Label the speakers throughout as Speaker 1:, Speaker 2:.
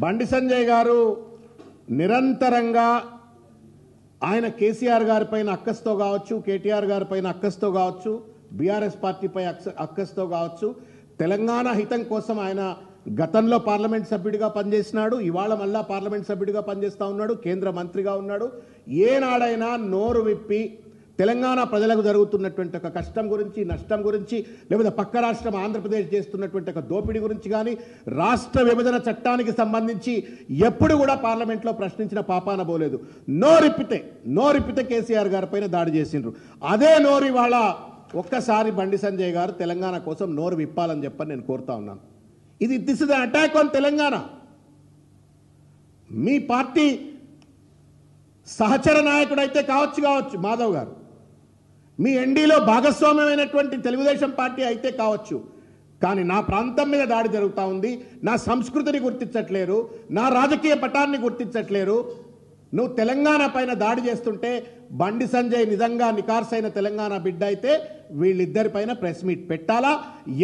Speaker 1: బండి సంజయ్ గారు నిరంతరంగా ఆయన కేసీఆర్ గారి పైన అక్కస్తో కావచ్చు, కేటీఆర్ గారి పైన అక్కస్తో కావచ్చు, బీఆర్ఎస్ పార్టీపై అక్కస్తో కావచ్చు, తెలంగాణ హితం కోసం ఆయన గతంలో పార్లమెంట్ సభ్యుడిగా పనిచేసినాడు, ఇవాళ మళ్ళా పార్లమెంట్ సభ్యుడిగా పనిచేస్తూ ఉన్నాడు, కేంద్ర మంత్రిగా ఉన్నాడు. ఏనాడైనా నోరు విప్పి తెలంగాణ ప్రజలకు జరుగుతున్నటువంటి ఒక కష్టం గురించి, నష్టం గురించి, లేకపోతే పక్క రాష్ట్రం ఆంధ్రప్రదేశ్ చేస్తున్నటువంటి ఒక దోపిడీ గురించి కానీ, రాష్ట్ర విభజన చట్టానికి సంబంధించి ఎప్పుడు కూడా పార్లమెంట్లో ప్రశ్నించిన పాపాన పోలేదు. నోరిప్పితే కేసీఆర్ గారి పైన దాడి చేసిండ్రు. అదే నోరు ఇవాళ ఒక్కసారి బండి సంజయ్ గారు తెలంగాణ కోసం నోరు విప్పాలని చెప్పని నేను కోరుతా ఉన్నాను. This is attack on Telangana. Me party సహచర నాయకుడు అయితే కావచ్చు మాధవ్ గారు, మీ ఎన్డీలో భాగస్వామ్యమైనటువంటి తెలుగుదేశం పార్టీ అయితే కావచ్చు, కానీ నా ప్రాంతం మీద దాడి జరుగుతూ ఉంది, నా సంస్కృతిని గుర్తించట్లేరు, నా రాజకీయ పటాన్ని గుర్తించట్లేరు. నువ్వు తెలంగాణ పైన దాడి చేస్తుంటే బండి సంజయ్ నిజంగా నికార్సైన తెలంగాణ బిడ్డ అయితే వీళ్ళిద్దరిపైన ప్రెస్ మీట్ పెట్టాలా?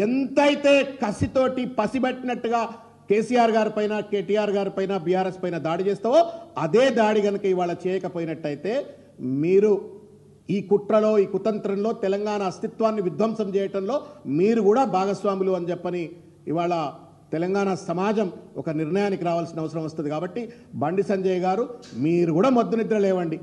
Speaker 1: ఎంతైతే కసితోటి పసిబట్టినట్టుగా కేసీఆర్ గారి పైన, కేటీఆర్ గారి పైన, బీఆర్ఎస్ పైన దాడి చేస్తావో అదే దాడి కనుక ఇవాళ చేయకపోయినట్టయితే మీరు ఈ కుట్రలో, ఈ కుతంత్రంలో, తెలంగాణ అస్తిత్వాన్ని విధ్వంసం చేయటంలో మీరు కూడా భాగస్వాములు అని చెప్పని ఇవాళ తెలంగాణ సమాజం ఒక నిర్ణయానికి రావాల్సిన అవసరం వస్తుంది. కాబట్టి బండి సంజయ్ గారు మీరు కూడా మొద్దు నిద్ర లేవండి.